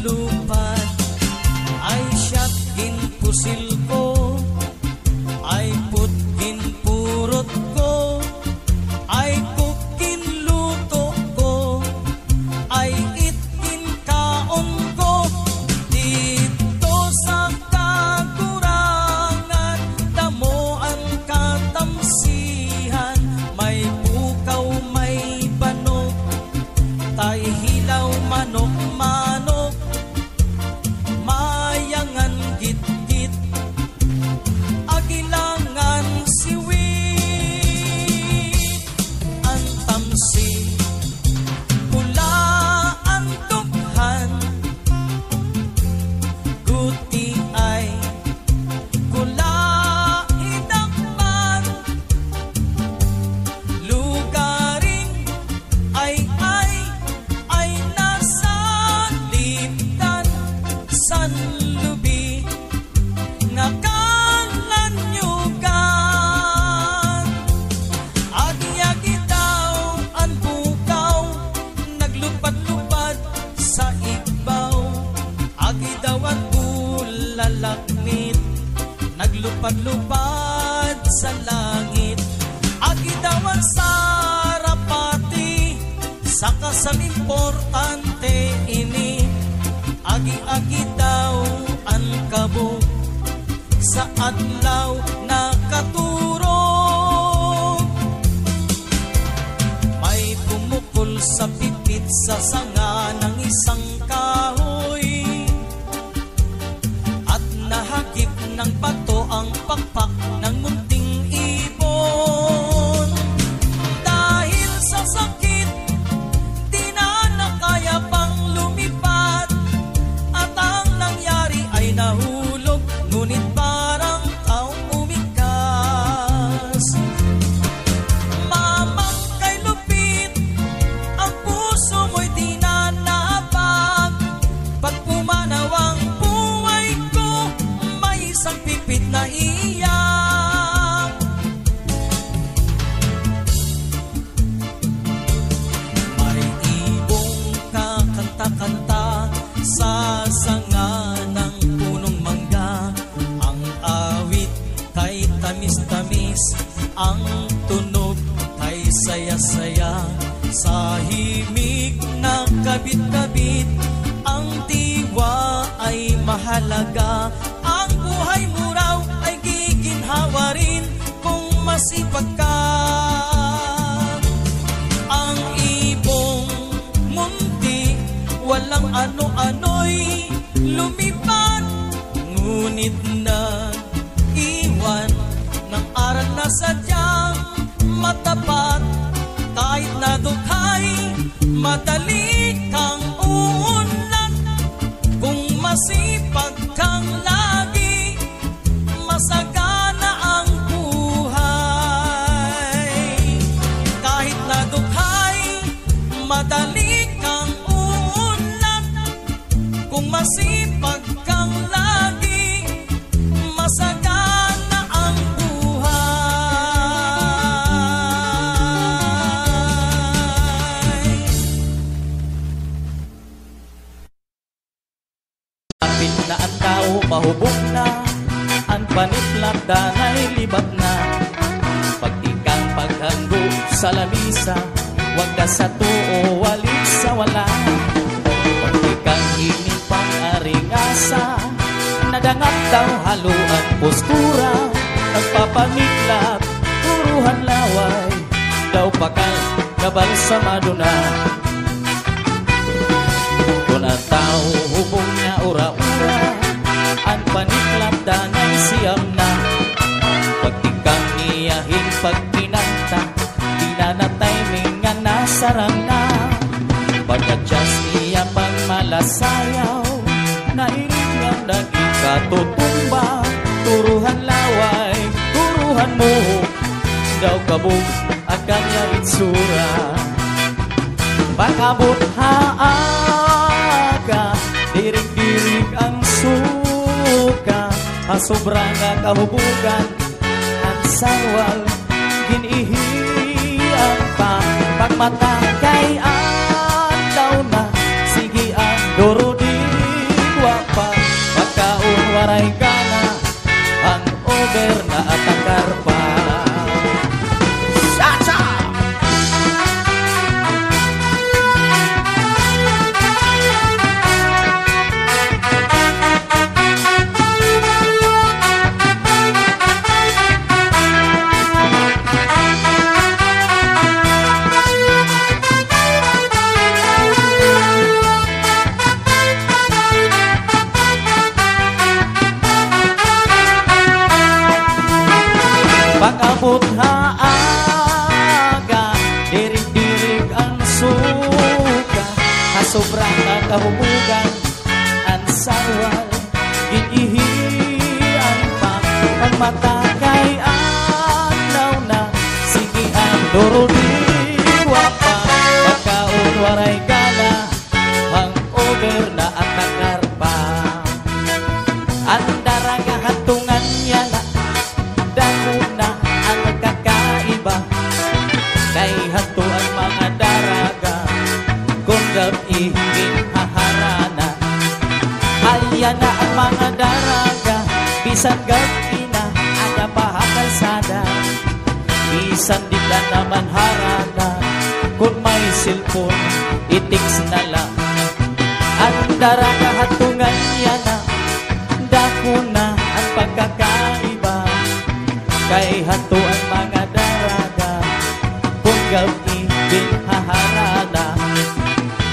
lupad ay siyat ginpusil ko, ay put ginpurot ko, ay cook ginluto ko, ay it ginkaon ko. Dito sa kakurangan, damo ang katamsihan, may bukaw, may banok, tay hilaw manok-manok, mayangan git-git, agilangan siwit, ang tamsi, pula ang dukhan, guti ay kula idakpan, lugaring ay nasa lipdan, sanlubi nga kalanyugan. Agi-agi daw ang bukaw, naglupad-lupad sa igbaw. Agi daw ang bulalakmit, naglupad-lupad sa langit. Agi daw ang sarapati, saka sa importante ini. Agi-agi daw ang kabog, sa adlaw nakaturog. May pumukol sa pipit sa sanga ng isang kahoy, at nahagip ng bato ang pakpak ng munting ibon. Dahil sa sakit, di na nakaya pang lumipad, at ang nangyari ay nahulog, ngunit parang taong umikas. Mamang kay lupit, ang puso mo'y di na naabag. Pag pumanaw ang buhay ko, may isang pipit na iyak. May ibong kakanta-kanta sa sanga ng punong mangga. Ang awit kay tamis-tamis, ang tunog kay saya-saya. Sa himig na kabit-kabit, ang diwa ay mahalaga. Ang buhay mo raw ay giginhawa rin kung masipag ka. Ang ibong munti, walang ano-ano'y lumipad, ngunit nag-iwan ng aral na sadyang matapat. Kahit na dukhay, madali kang uunlad, kung masipag kang lagi, masagana ang buhay. Kahit na dukhay, madali kang uunlad, kung masipag kang lagi, masagana ang buhay. Kapit na ang tao, mahubog na, ang panitlakdan ay libat na. Pag ikang paghanggo sa lamisa, wag ka sa tuo, walit sa wala. Pag ikang hinipang aringasa, nadangat daw halo ang postura. Nagpapanitlap, turuhan laway, daw pakal, kabal sa maduna. Kung ang tao hubong niya ura-ura, ang paniklap danay siyam na. Pag ikang niyahin pag kinanta, di na na-timing nga nasarang na. Pagka-just niya pang malasayaw, nainig nga naging katutumba. Turuhan laway, turuhan mo, daw kabog ang kanyang itsura. Pagkabot haaga, dirig-dirig ang suka, sobra nga kahubugan at sarwal ginihiyang pa. Pagmata kay adlaw na, sige ang durudin Abot haaga, dirig-dirig ang suka, hasobrang nakahubugan, ang sawal, ginihian pa, ang mata kay adlaw na, sige ang durodiwa pa, magkaon waray gala, ang over na at nakarpa. Ang daraga hatungan niya na, dako na ang magkakaiba, kay hato ang mga daraga, kung gabi haharana. Haya na ang mga daraga, bisan gabi na, ada pahakalsada, bisan di ka naman harana, kung may cellphone, itiks na lang. Ang daraga hatungan niya na, dako na ang pagkakaiba, kay hato ang mga daraga, kung gabi haharana.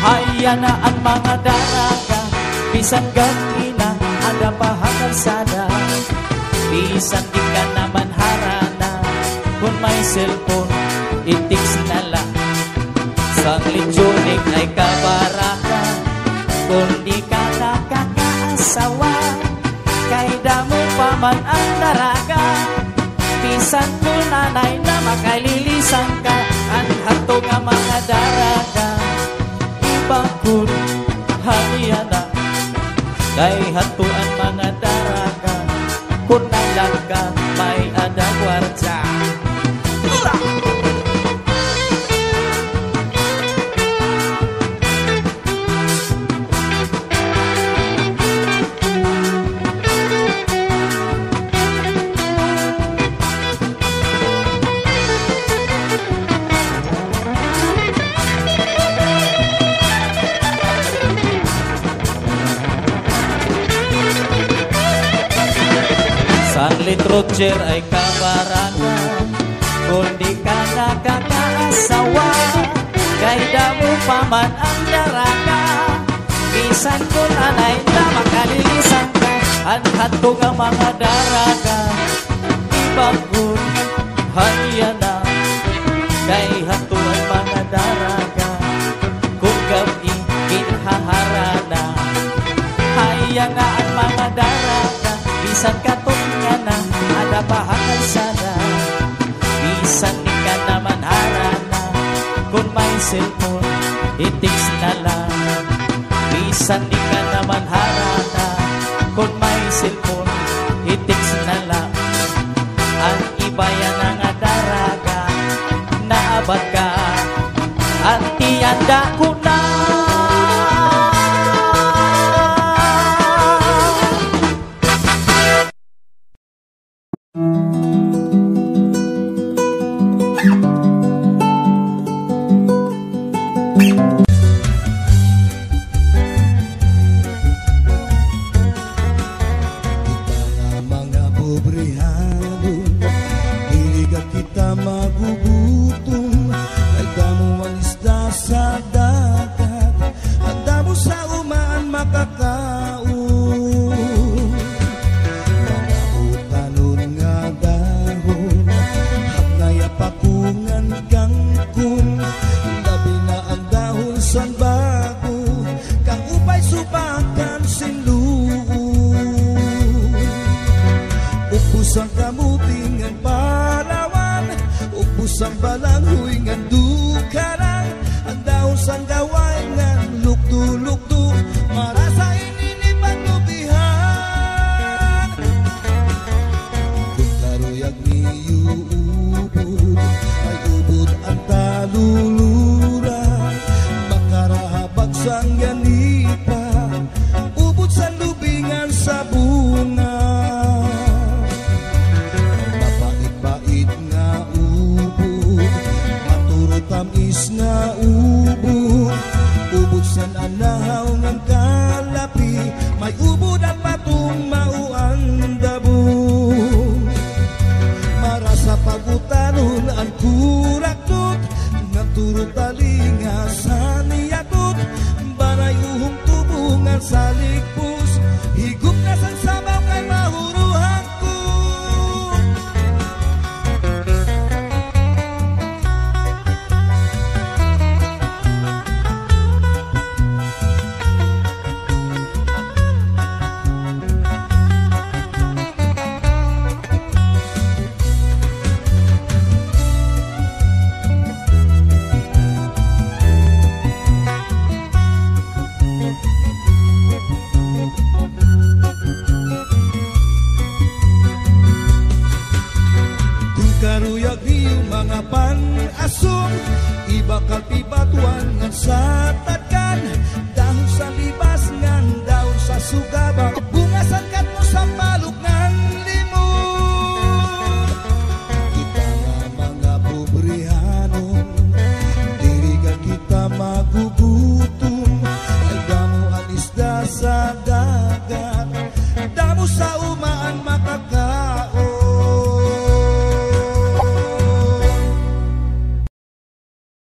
Haya na ang mga daraga, bisan gabi na, ada pahakalsada, bisan di ka naman harana, kung may cellphone, itiks na lang. Sang litsunik ay kabaraka, kung di ka nakakaasawa, kay damo pa man ang daraga, bisan ko nanay na makalilisan ka, ang hato nga mga daraga, ibang kun haniya na, kay hato ang mga daraga, kung nalaga may adagwarja. Sanglit Roger ay kabaraka, kung di ka nakakaasawa, kay damo pa man ang daraga, bisan ko nanay na makalilisan ka, ang hato nga mga daraga, ibang kun haniya na, kay hato ang mga daraga, kung gabi kinhaharana. Haya na ang mga daraga, bisan katot nga na, ada pahakalsada, bisan di ka naman harana, kung may cellphone, itiks na lang. Bisan di ka naman harana, kung may cellphone, itiks na lang. Ang iba yan ang daraga, naabad ka, ang tiyanda ko na. Kita magugutom, kay damo walis da sa dagat, damo sa uma